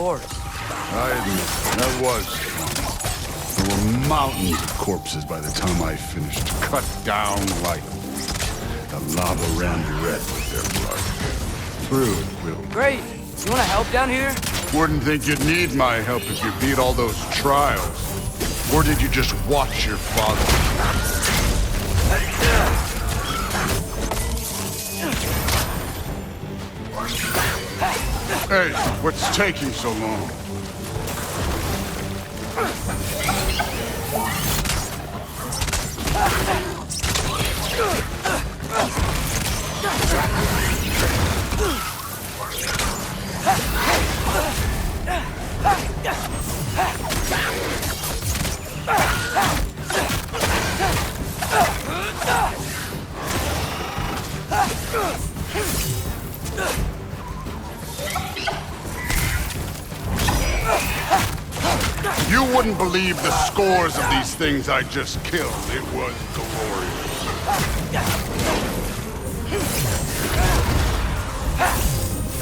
forest. I admit, that was fun. There were mountains of corpses by the time I finished. Cut down like the lava ran red with their blood. Through it, Will. Great. You want to help down here? Wouldn't think you'd need my help if you beat all those trials. Or did you just watch your father? Hey, what's taking so long? You wouldn't believe the scores of these things I just killed. It was glorious.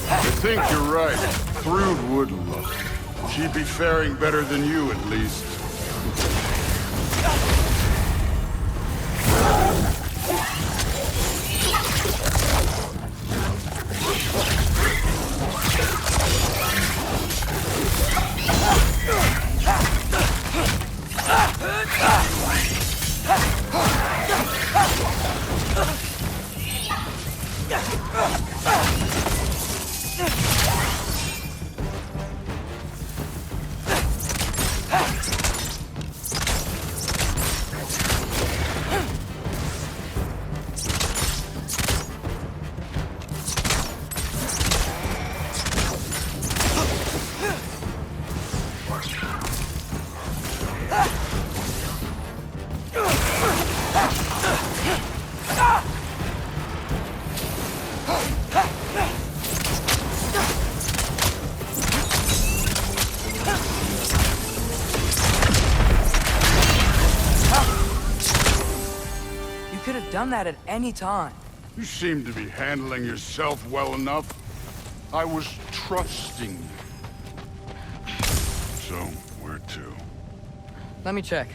I think you're right. Thrud would love it. She'd be faring better than you, at least. Done that at any time. You seem to be handling yourself well enough. I was trusting you. So, where to? Let me check.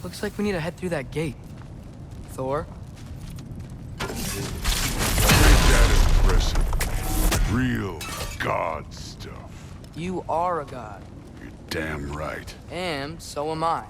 Looks like we need to head through that gate. Thor? Ain't that impressive? Real god stuff. You are a god. You're damn right. And so am I.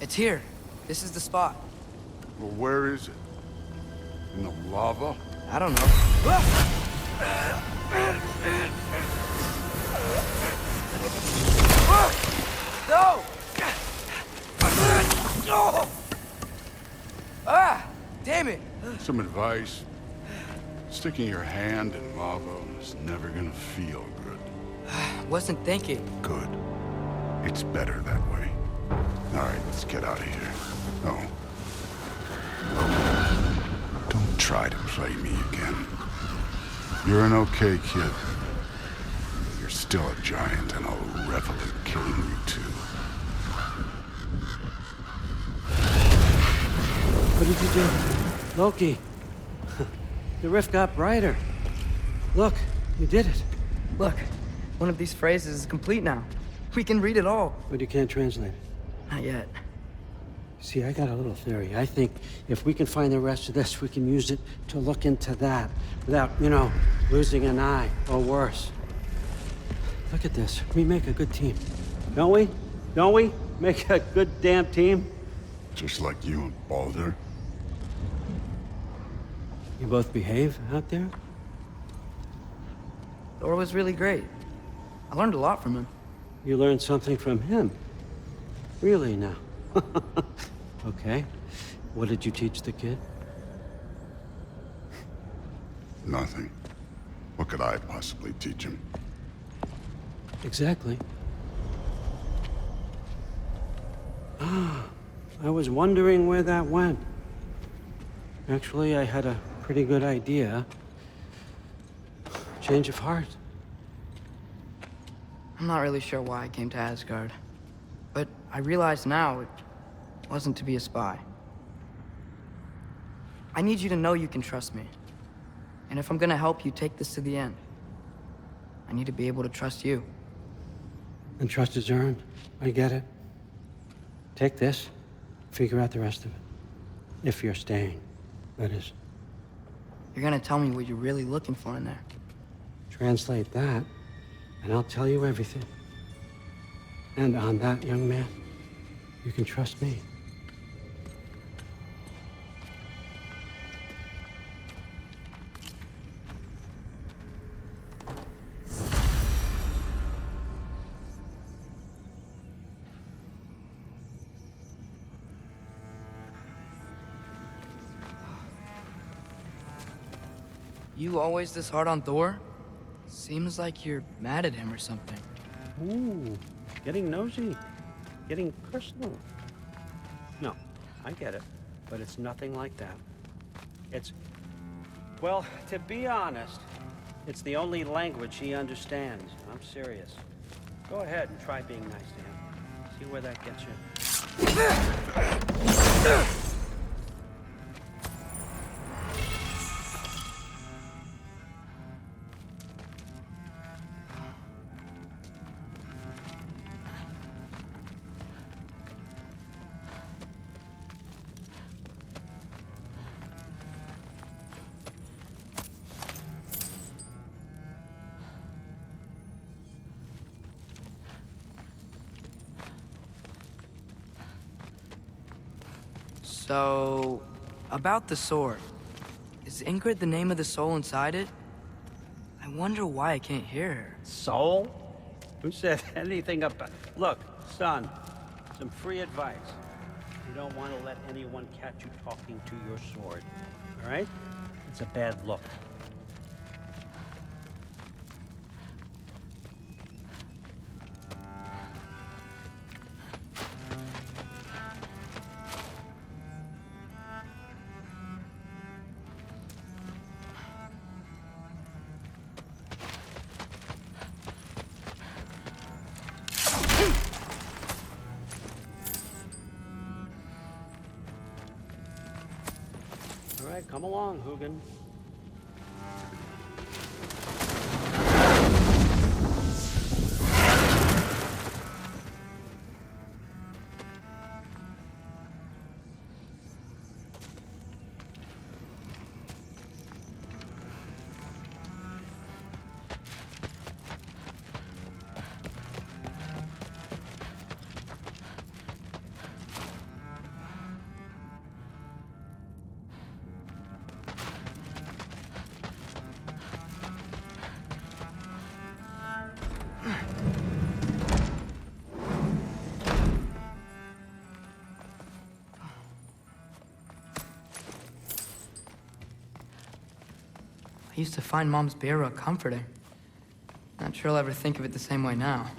It's here. This is the spot. Well, where is it? In the lava? I don't know. No! Ah! Damn it! Some advice. Sticking your hand in lava is never gonna feel good. Wasn't thinking. Good. It's better that way. All right, let's get out of here. Oh. Don't try to play me again. You're an okay kid. You're still a giant, and I'll revel in killing you too. What did you do? Loki. The rift got brighter. Look, you did it. Look, one of these phrases is complete now. We can read it all. But you can't translate it. Not yet. See, I got a little theory. I think if we can find the rest of this, we can use it to look into that without, losing an eye or worse. Look at this. We make a good team. Don't we? Don't we? Make a good damn team? Just like you and Balder. You both behave out there? Thor was really great. I learned a lot from him. You learned something from him? Really now? Okay. What did you teach the kid? Nothing. What could I possibly teach him? Exactly. Ah, I was wondering where that went. Actually, I had a pretty good idea. Change of heart. I'm not really sure why I came to Asgard. But I realize now it wasn't to be a spy. I need you to know you can trust me. And if I'm gonna help you take this to the end, I need to be able to trust you. And trust is earned. I get it. Take this, figure out the rest of it. If you're staying, that is. You're gonna tell me what you're really looking for in there. Translate that, and I'll tell you everything. And on that, young man, you can trust me. You always this hard on Thor? Seems like you're mad at him or something. Ooh, getting nosy, getting personal. No, I get it, but it's nothing like that. Well, to be honest, it's the only language he understands. I'm serious. Go ahead and try being nice to him. See where that gets you. So, about the sword. Is Ingrid the name of the soul inside it? I wonder why I can't hear her. Soul? Who said anything about... Look, son, some free advice. You don't want to let anyone catch you talking to your sword, all right? It's a bad look. All right, come along, Hugin. I used to find Mom's bear rug comforting. Not sure I'll ever think of it the same way now.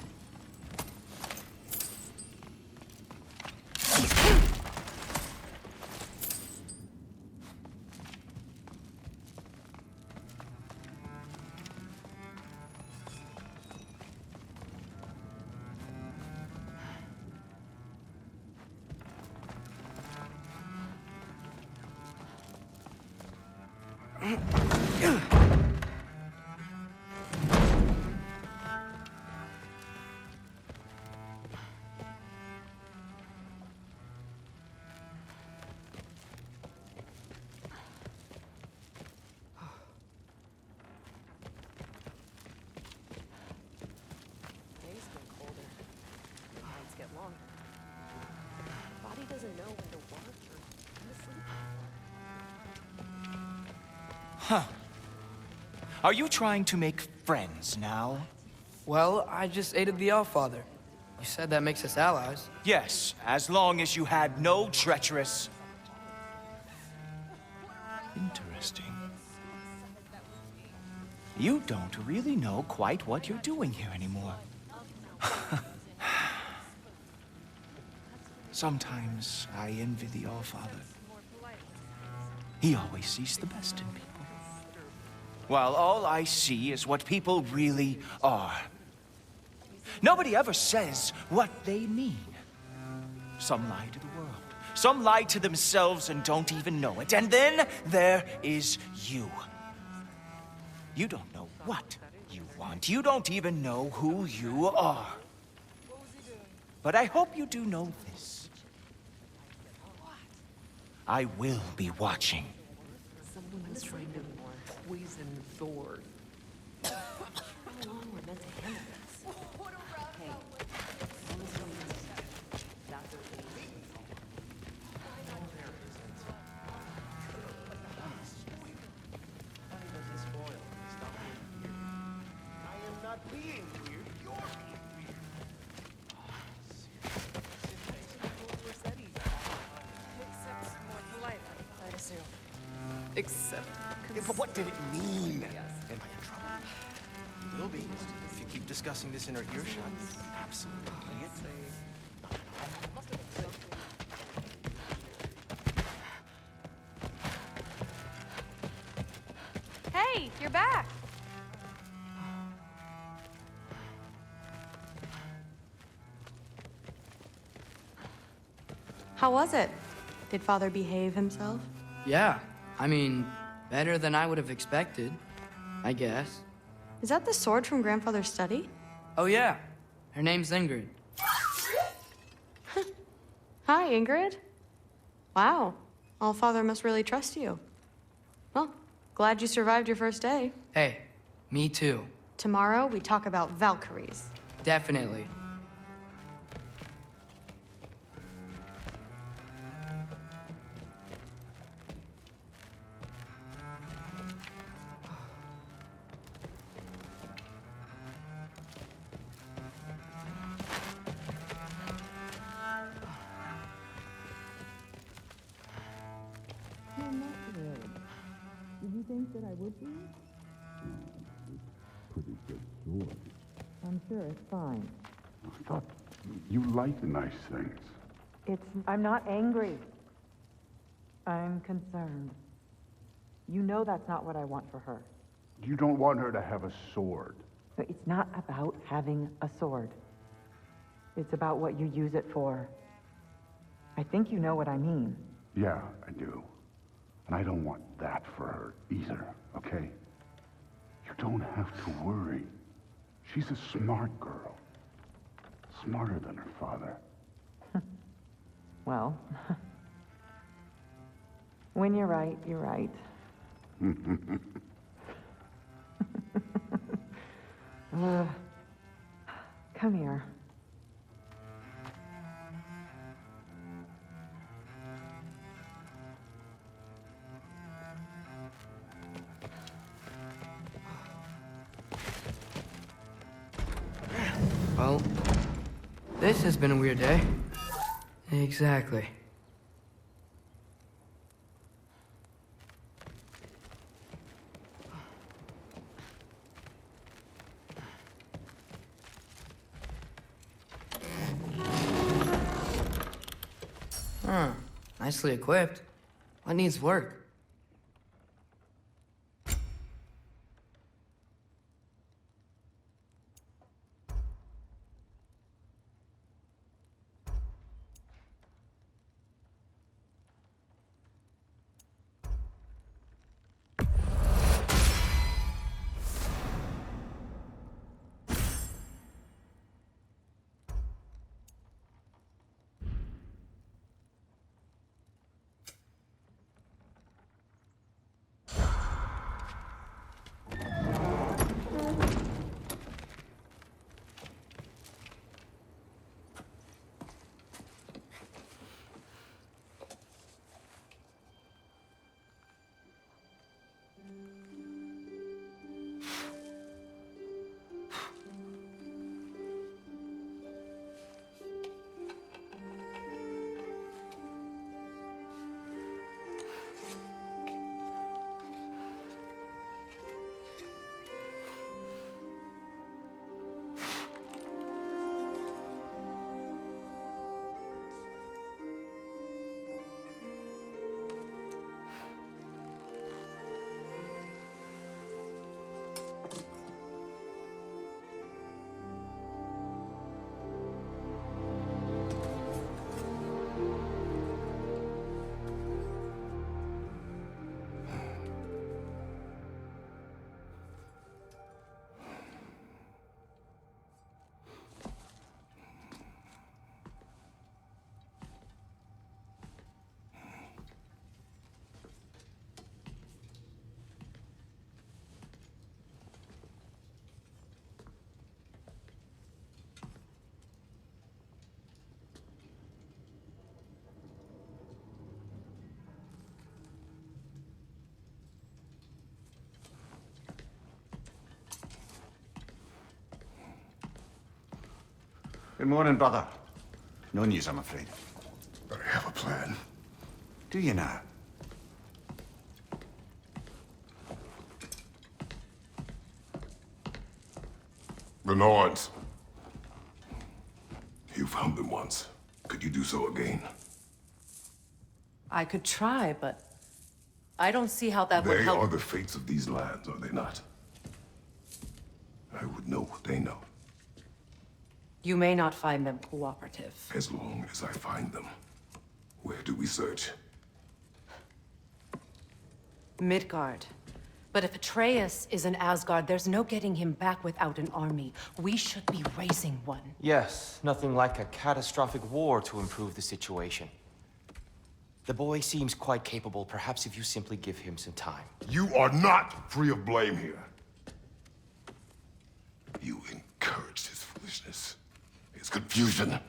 doesn't know when to watch or when to sleep. Huh. Are you trying to make friends now? Well, I just aided the Allfather. You said that makes us allies. Yes, as long as you had no treacherous... Interesting. You don't really know quite what you're doing here anymore. Sometimes I envy the Allfather. He always sees the best in people, while all I see is what people really are. Nobody ever says what they mean. Some lie to the world. Some lie to themselves and don't even know it. And then there is you. You don't know what you want. You don't even know who you are. But I hope you do know this. I will be watching. Someone was trying to poison Thor. How long we're meant to handle this? Hey, someone's going to... That's okay. Except... Yeah, but what did it mean? Am I in trouble? You will be, if you keep discussing this in her earshot. Absolutely. Hey, you're back. How was it? Did Father behave himself? Yeah, I mean, better than I would have expected, I guess. Is that the sword from Grandfather's study? Oh yeah, her name's Ingrid. Hi, Ingrid. Wow, Allfather must really trust you. Well, glad you survived your first day. Hey, me too. Tomorrow, we talk about Valkyries. Definitely. I'm sure it's fine. I thought you liked nice things. I'm not angry. I'm concerned. You know that's not what I want for her. You don't want her to have a sword. But it's not about having a sword. It's about what you use it for. I think you know what I mean. Yeah, I do. And I don't want that for her either, okay? You don't have to worry. She's a smart girl. Smarter than her father. Well, when you're right, you're right. Come here. Well, this has been a weird day. Exactly. Huh. Nicely equipped. What needs work? Good morning, brother. No news, I'm afraid. I have a plan. Do you now? The Norns. You found them once. Could you do so again? I could try, but I don't see how that would They help. are the fates of these lands, are they not? I would know what they know, You may not find them cooperative. as long as I find them. Where do we search? Midgard. But if Atreus is in Asgard, there's no getting him back without an army. We should be raising one. Yes, nothing like a catastrophic war to improve the situation. The boy seems quite capable, perhaps if you simply give him some time. You are not free of blame here. You encouraged his foolishness, his confusion.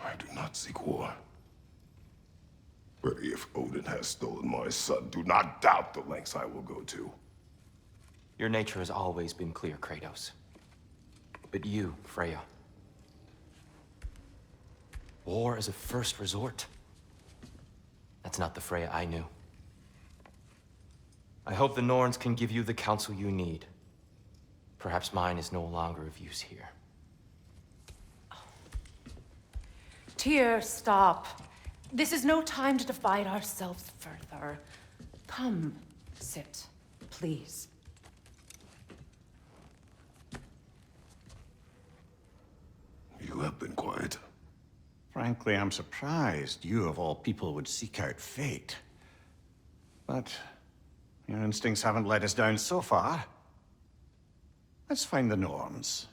I do not seek war. But if Odin has stolen my son, do not doubt the lengths I will go to. Your nature has always been clear, Kratos. But you, Freya. War is a first resort. That's not the Freya I knew. I hope the Norns can give you the counsel you need. Perhaps mine is no longer of use here. Tyr, stop. This is no time to divide ourselves further. Come, sit, please. You have been quiet. Frankly, I'm surprised you, of all people, would seek out fate. But your instincts haven't let us down so far. Let's find the Norns.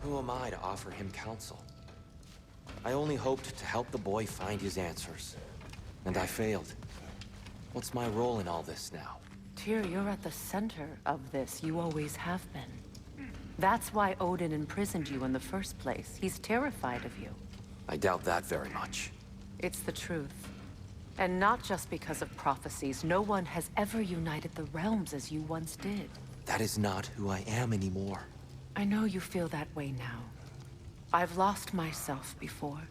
Who am I to offer him counsel? I only hoped to help the boy find his answers. And I failed. What's my role in all this now? Tyr, you're at the center of this. You always have been. That's why Odin imprisoned you in the first place. He's terrified of you. I doubt that very much. It's the truth. And not just because of prophecies. No one has ever united the realms as you once did. That is not who I am anymore. I know you feel that way now. I've lost myself before.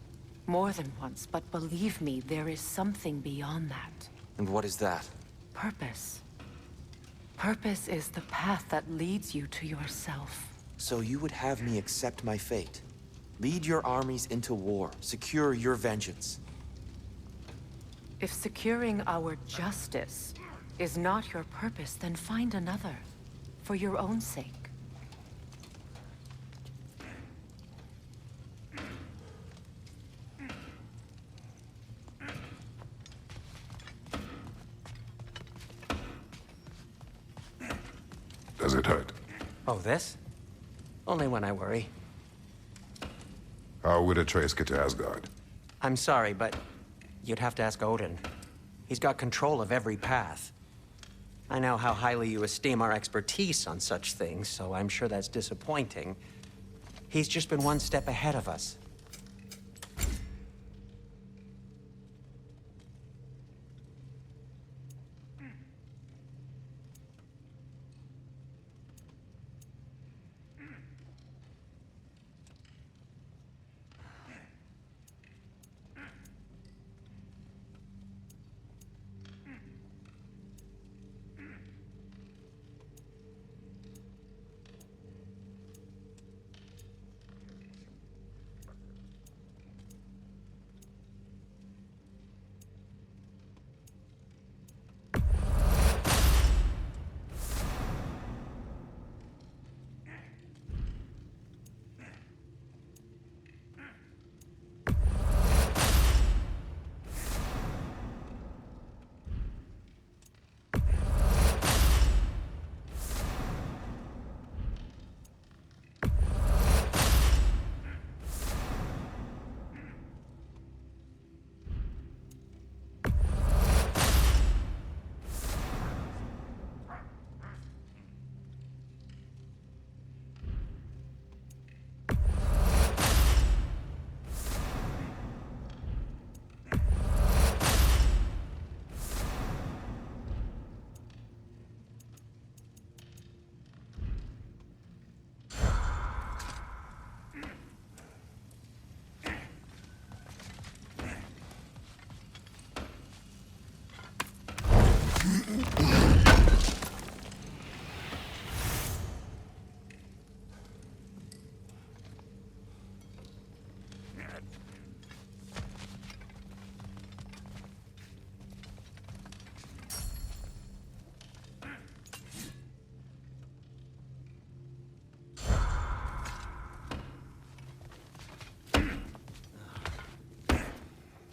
More than once, but believe me, there is something beyond that. And what is that? Purpose. Purpose is the path that leads you to yourself. So you would have me accept my fate? Lead your armies into war, secure your vengeance. If securing our justice is not your purpose, then find another. For your own sake. Does it hurt? Oh, this? Only when I worry. How would Atreus get to Asgard? I'm sorry, but you'd have to ask Odin. He's got control of every path. I know how highly you esteem our expertise on such things, so I'm sure that's disappointing. He's just been one step ahead of us.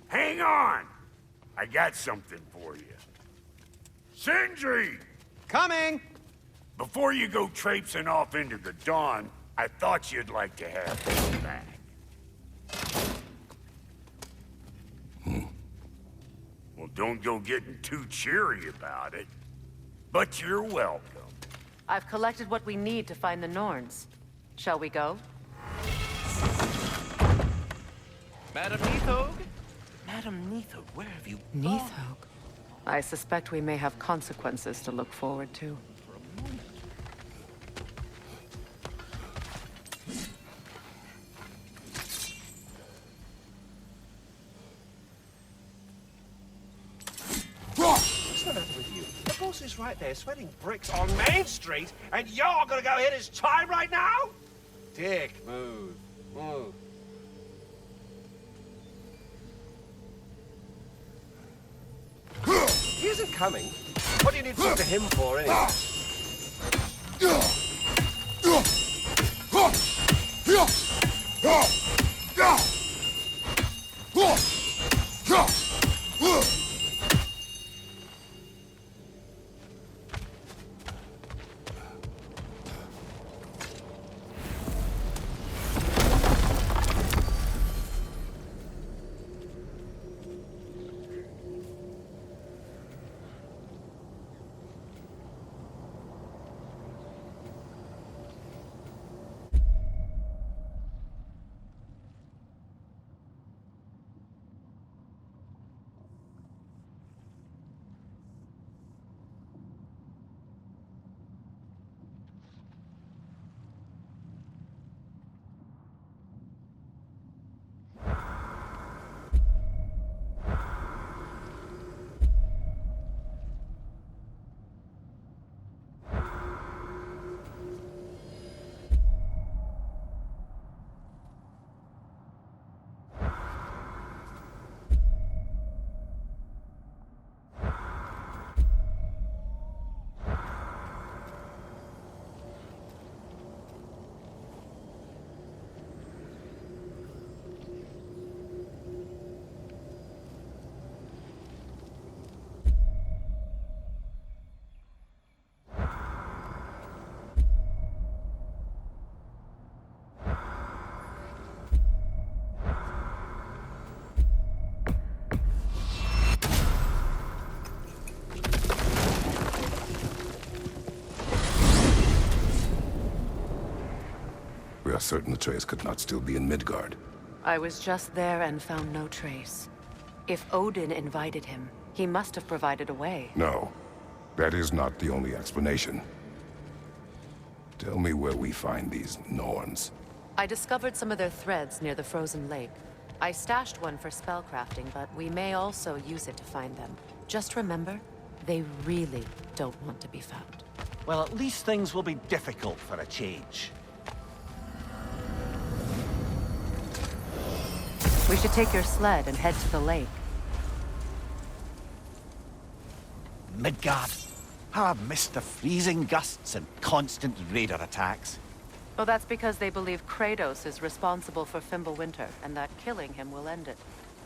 Hang on! I got something for you. Sindri! Coming! Before you go traipsing off into the dawn, I thought you'd like to have this back. Well, don't go getting too cheery about it. But you're welcome. I've collected what we need to find the Norns. Shall we go? Madam Neathog? Madam Neathog, where have you gone? Neathog? I suspect we may have consequences to look forward to. What's the matter with you? The boss is right there sweating bricks on Main Street, and you're gonna go hit his time right now? Dick, move. Move. He isn't coming. What do you need to talk to him for, anyway? We are certain Atreus could not still be in Midgard. I was just there and found no trace. If Odin invited him, he must have provided a way. No, that is not the only explanation. Tell me where we find these Norns. I discovered some of their threads near the frozen lake. I stashed one for spellcrafting, but we may also use it to find them. Just remember, they really don't want to be found. Well, at least things will be difficult for a change. We should take your sled and head to the lake. Midgard. How I've missed the freezing gusts and constant raider attacks. Well, that's because they believe Kratos is responsible for Fimbulwinter, and that killing him will end it.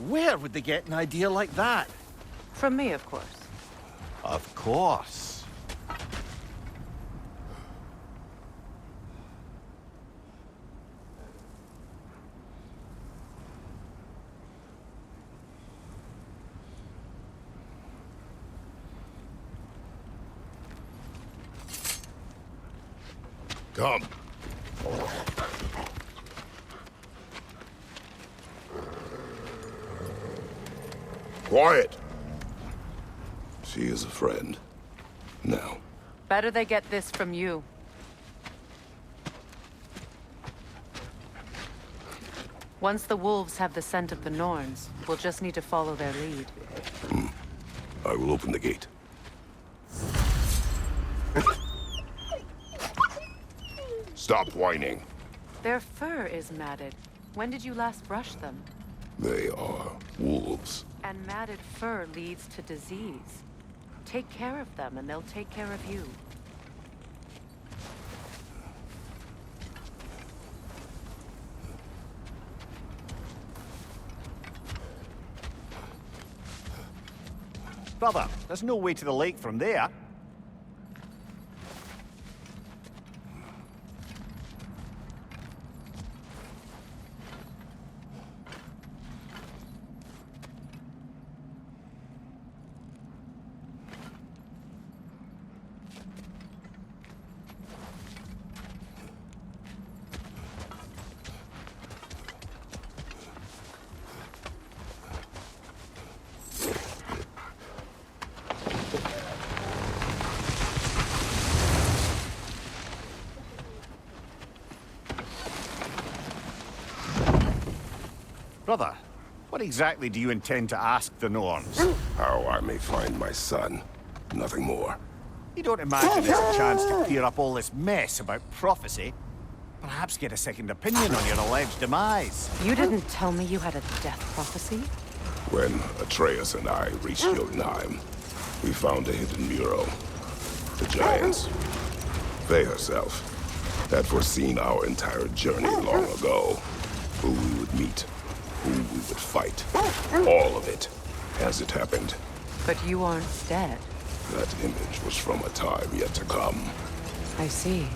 Where would they get an idea like that? From me, of course. Of course. Come. Quiet. She is a friend. Now. Better they get this from you. Once the wolves have the scent of the Norns, we'll just need to follow their lead. I will open the gate. Stop whining. Their fur is matted. When did you last brush them? They are wolves. And matted fur leads to disease. Take care of them, and they'll take care of you. Brother, there's no way to the lake from there. Brother, what exactly do you intend to ask the Norns? How I may find my son. Nothing more. You don't imagine it's a chance to clear up all this mess about prophecy? Perhaps get a second opinion on your alleged demise. You didn't tell me you had a death prophecy? When Atreus and I reached Jotunheim, we found a hidden mural. The Giants, they herself, had foreseen our entire journey long ago. Who we would meet, who we would fight. All of it, as it happened. But you aren't dead. That image was from a time yet to come. I see.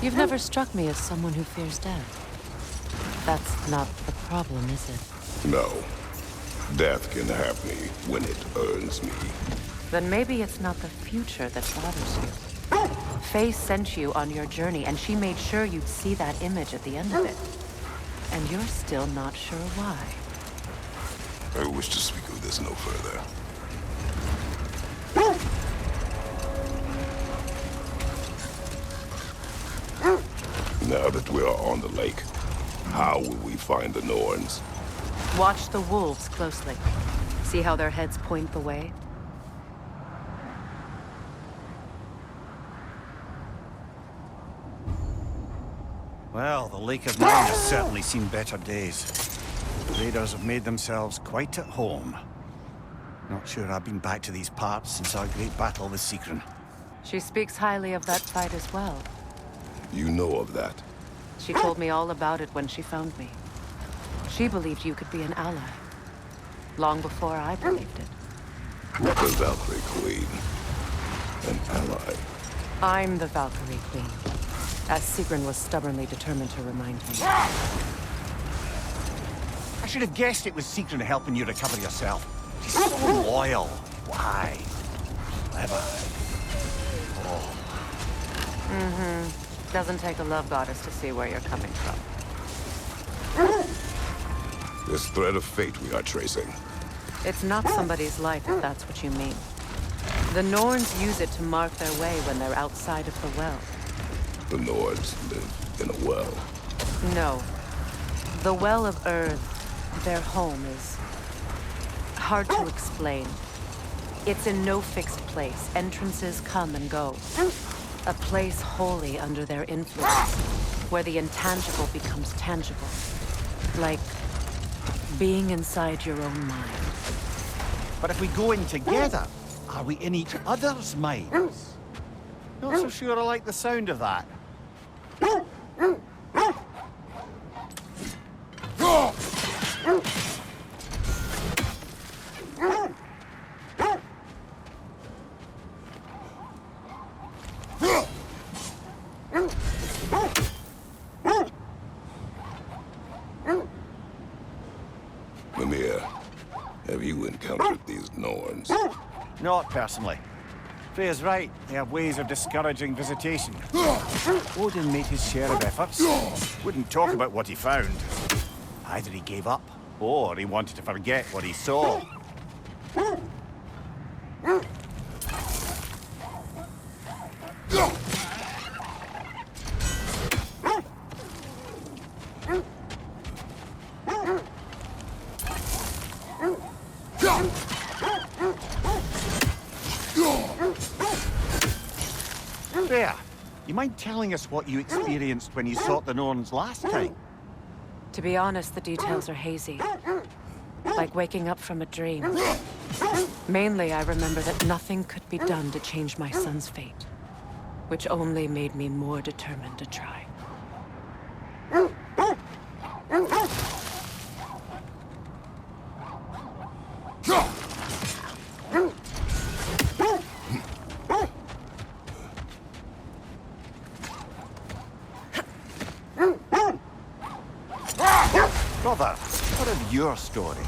You've never struck me as someone who fears death. That's not the problem, is it? No. Death can have me when it earns me. Then maybe it's not the future that bothers you. Faye sent you on your journey, and she made sure you'd see that image at the end of it. And you're still not sure why. I wish to speak of this no further. Now that we are on the lake, how will we find the Norns? Watch the wolves closely. See how their heads point the way? Well, the Lake of Mine has certainly seen better days. The raiders have made themselves quite at home. Not sure I've been back to these parts since our great battle with Sigrun. She speaks highly of that fight as well. You know of that? She told me all about it when she found me. She believed you could be an ally. Long before I believed it. The Valkyrie Queen. An ally. I'm the Valkyrie Queen. As Sigrun was stubbornly determined to remind me. I should have guessed it was Sigrun helping you recover yourself. She's so loyal. Why? Clever. Oh. Mm-hmm. Doesn't take a love goddess to see where you're coming from. This thread of fate we are tracing. It's not somebody's life, if that's what you mean. The Norns use it to mark their way when they're outside of the well. The Nords live in a well. No. The Well of Earth, their home, is hard to explain. It's in no fixed place. Entrances come and go. A place wholly under their influence, where the intangible becomes tangible. Like being inside your own mind. But if we go in together, are we in each other's minds? Not so sure I like the sound of that. Mimir, have you encountered these Norns? Not personally. Freya's right. They have ways of discouraging visitation. Odin made his share of efforts. Wouldn't talk about what he found. Either he gave up, or he wanted to forget what he saw. Freya, You mind telling us what you experienced when you sought the Norns last time? To be honest, the details are hazy. Like waking up from a dream. Mainly, I remember that nothing could be done to change my son's fate, which only made me more determined to try. Brother, what of your story?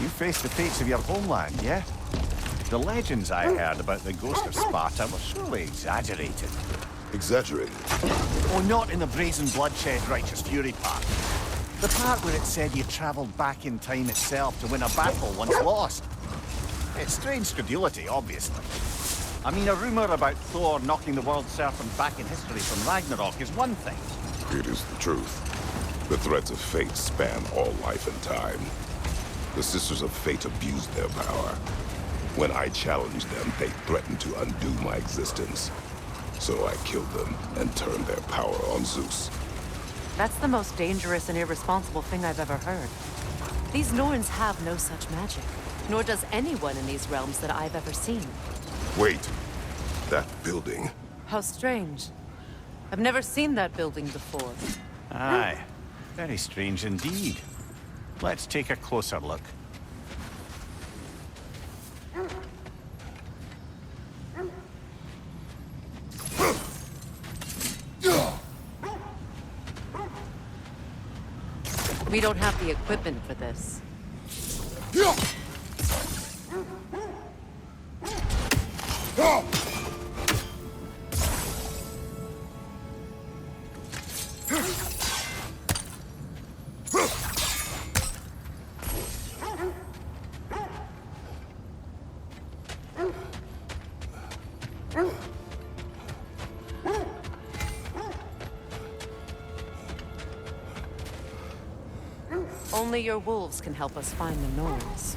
You faced the fates of your homeland, yeah? The legends I heard about the ghost of Sparta were surely exaggerated. Exaggerated? Oh, not in the brazen bloodshed righteous fury part. The part where it said you travelled back in time itself to win a battle once lost. It's strange credulity, obviously. I mean, a rumour about Thor knocking the world serpent back in history from Ragnarok is one thing. It is the truth. The threads of fate span all life and time. The Sisters of Fate abused their power. When I challenged them, they threatened to undo my existence. So I killed them and turned their power on Zeus. That's the most dangerous and irresponsible thing I've ever heard. These Norns have no such magic, nor does anyone in these realms that I've ever seen. Wait. That building. How strange. I've never seen that building before. Aye. Very strange indeed. Let's take a closer look. We don't have the equipment for this. Only your wolves can help us find the Norns.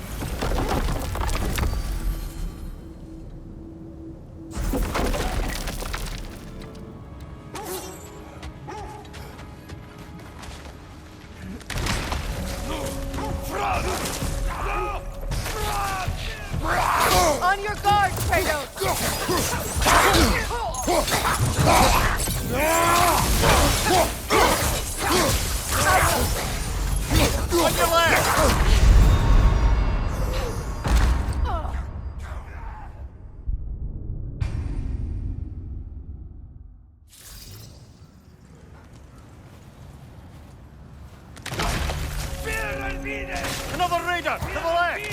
On your guard, Kratos! On your left! Another raider! To the left!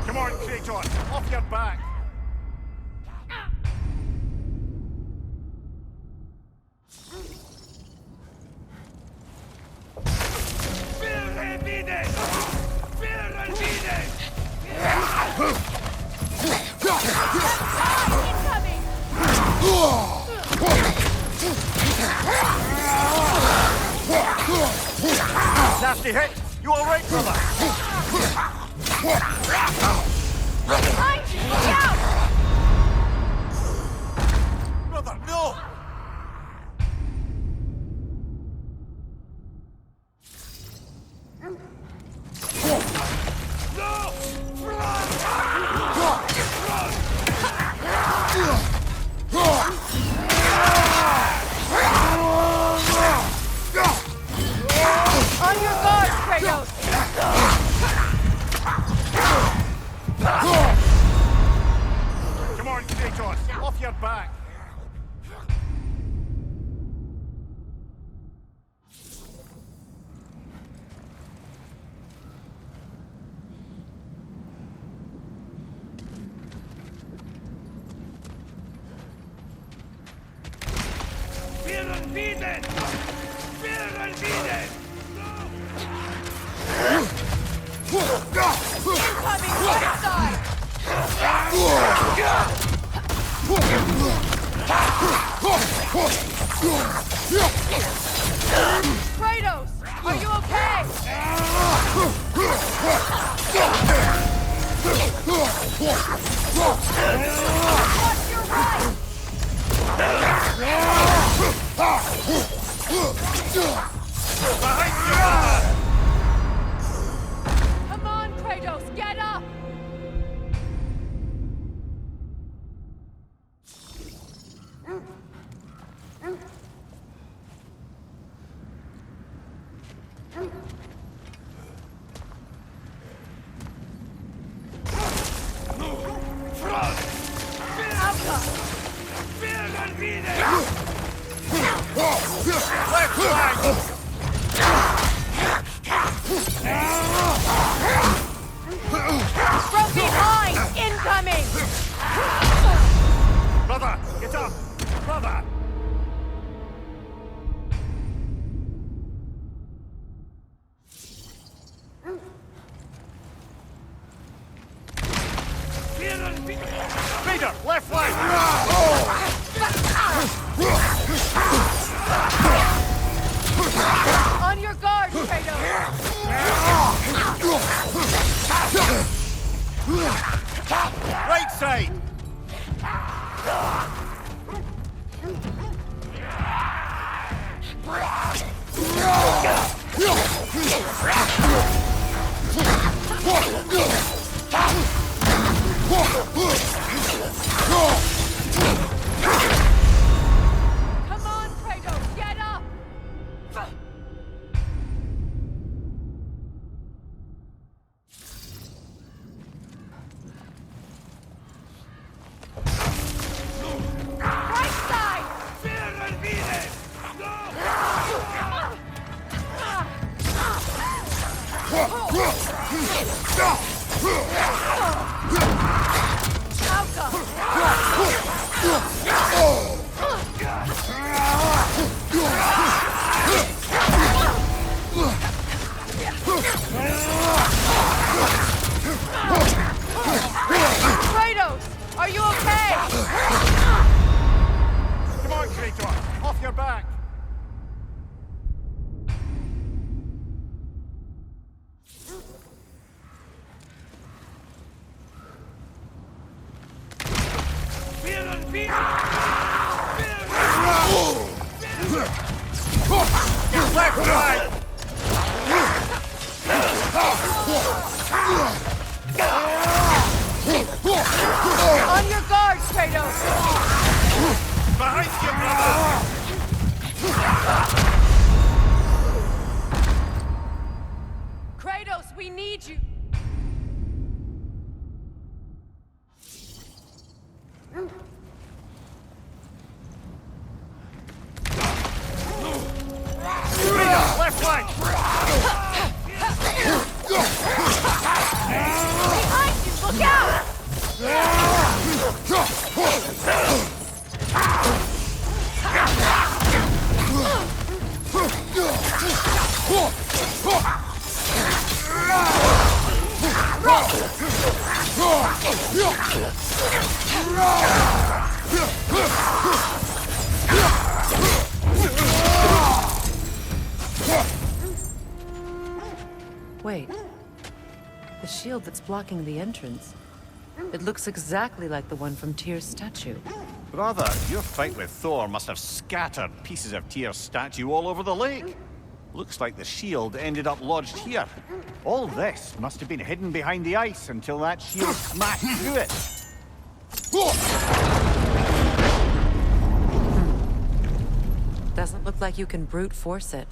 Come on, Kratos! Off your back! Nasty hit! You all right, brother? Behind you! Look out! Brother, no! On your guard, Kratos! Come on, Kratos! Off your back! Incoming right side! Kratos, are you okay? Watch your right! Come on, Kratos, get up! From behind! Incoming! Brother, get up! Brother! Vader, left flank! On your guard, Kratos! Right side! Come on, Kratos, get up! Right side! Kratos, are you okay? Come on, Kratos! Off your back! Left side! On your guard, Kratos! Behind you, brother! Kratos, we need you! Left flank! Behind you, look out! Wait. The shield that's blocking the entrance. It looks exactly like the one from Tyr's statue. Brother, your fight with Thor must have scattered pieces of Tyr's statue all over the lake. Looks like the shield ended up lodged here. All this must have been hidden behind the ice until that shield smashed through it. Doesn't look like you can brute force it.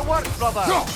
Good work, brother!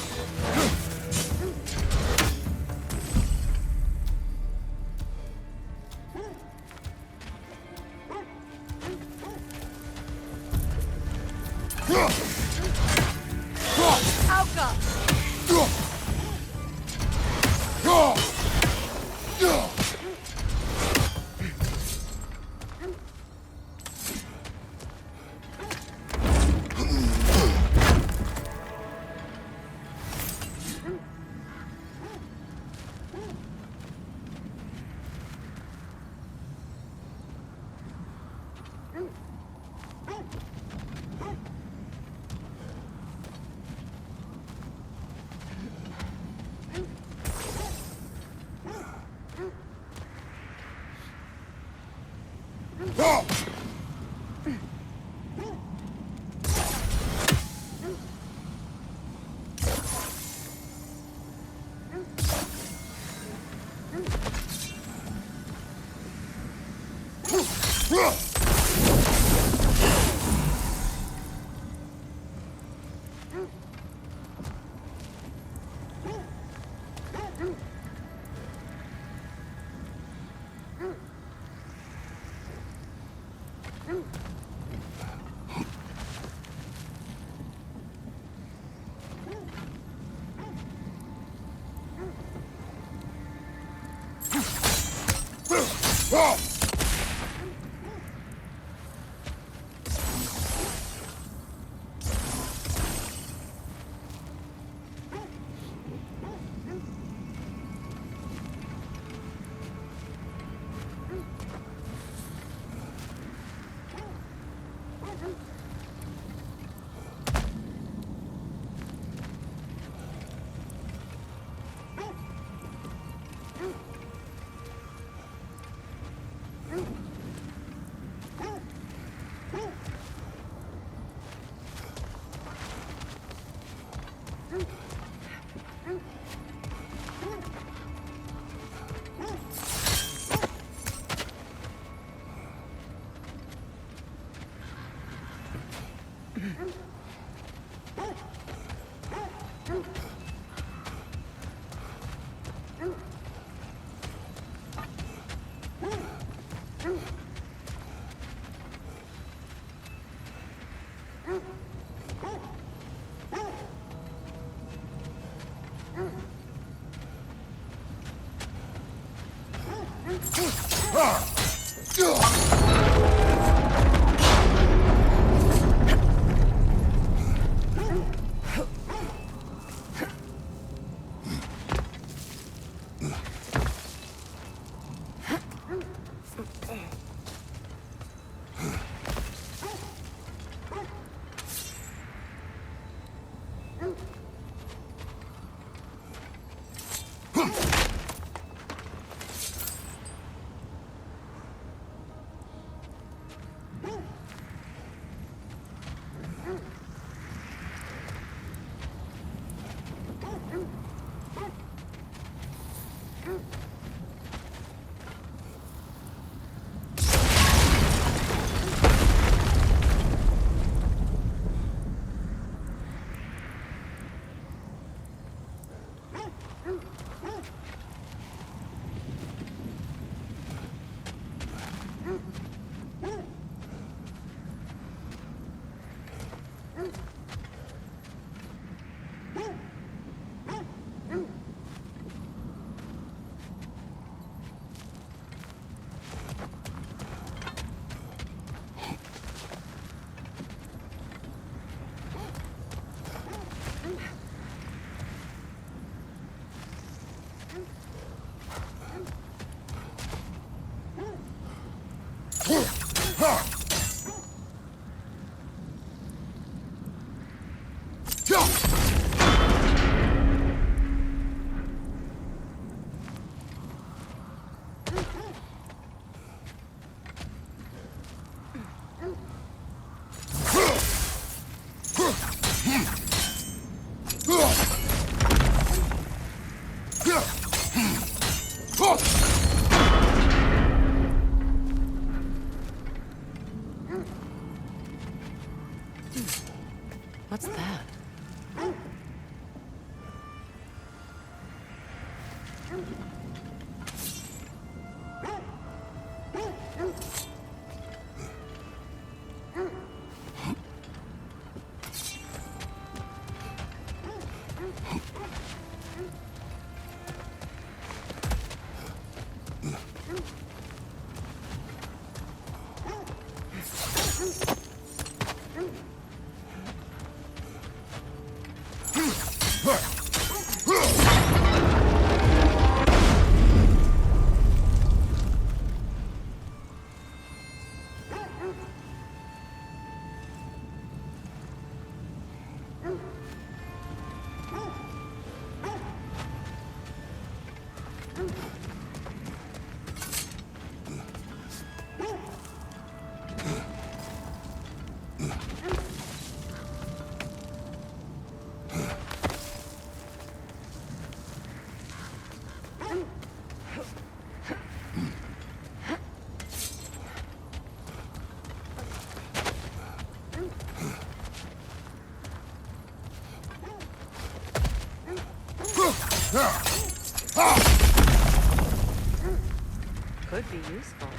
Could be useful.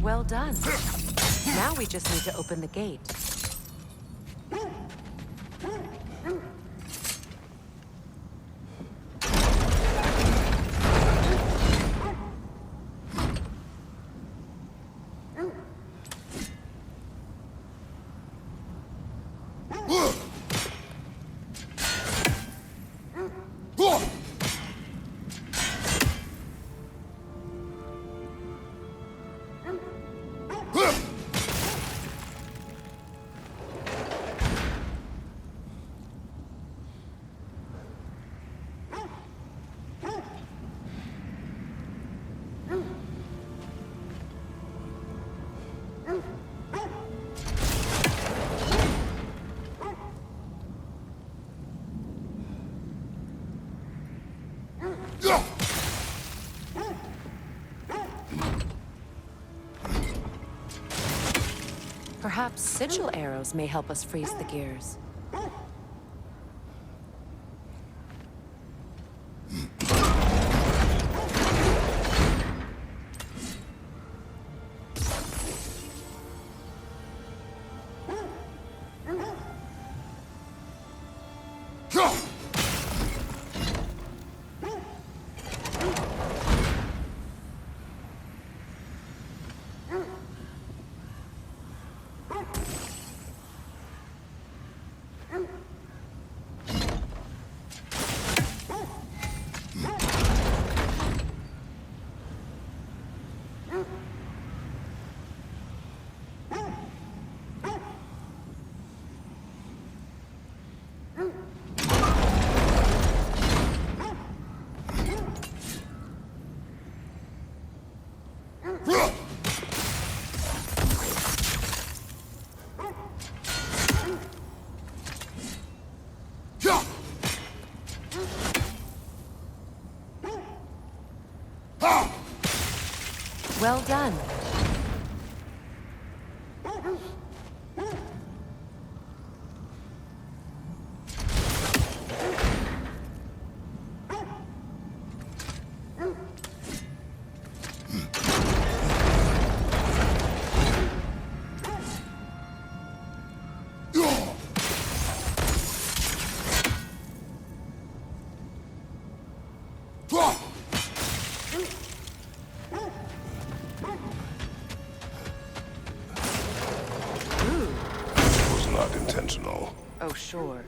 Well done. Now we just need to open the gate. Perhaps sigil arrows may help us freeze the gears. Well done. Oh, sure.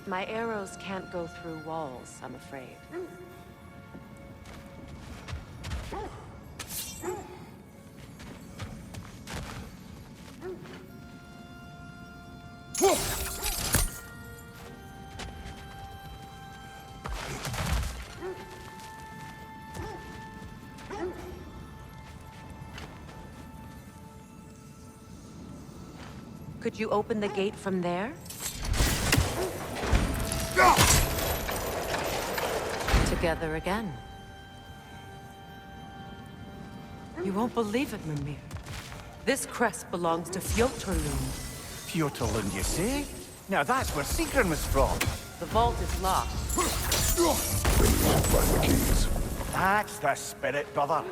My arrows can't go through walls, I'm afraid. Could you open the gate from there? Together again. You won't believe it, Mimir. This crest belongs to Fjotorlund. Fjotorlund, you say? Now that's where Sigrun was from. The vault is locked. Then we should find the keys. That's the spirit, brother.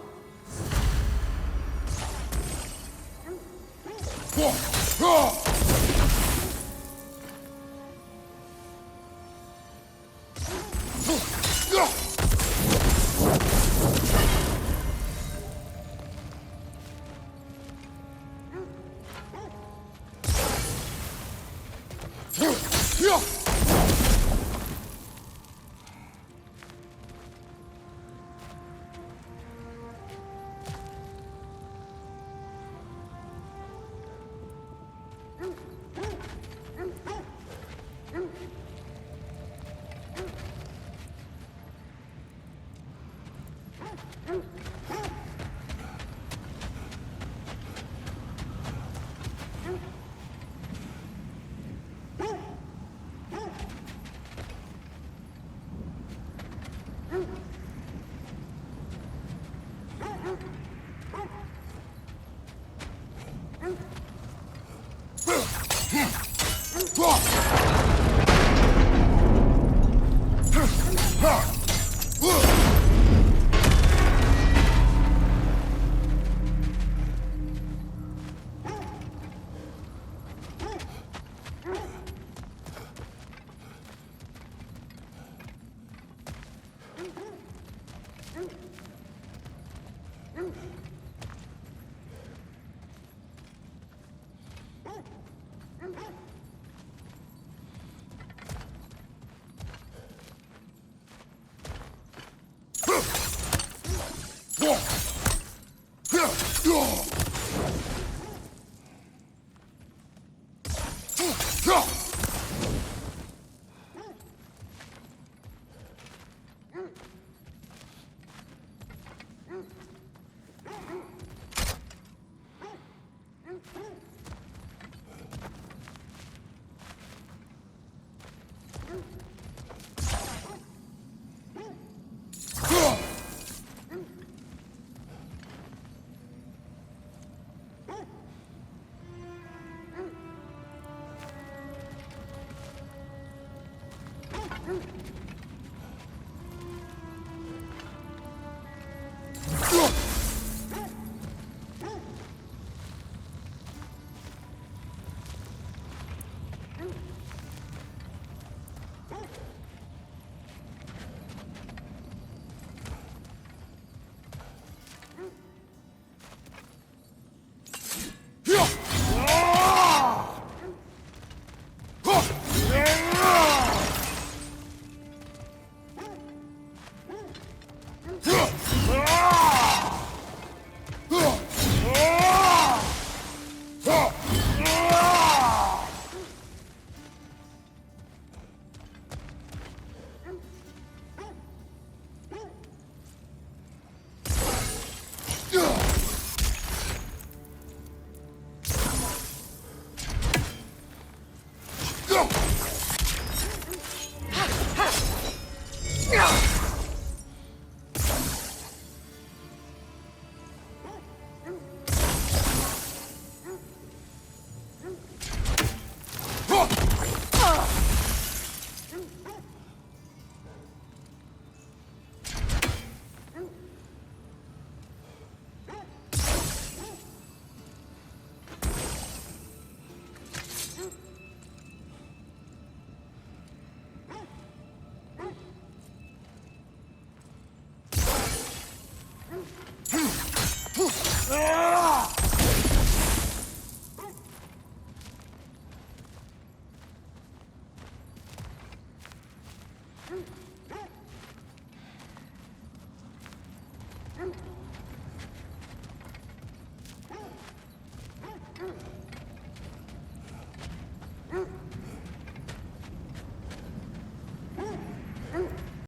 Yeah!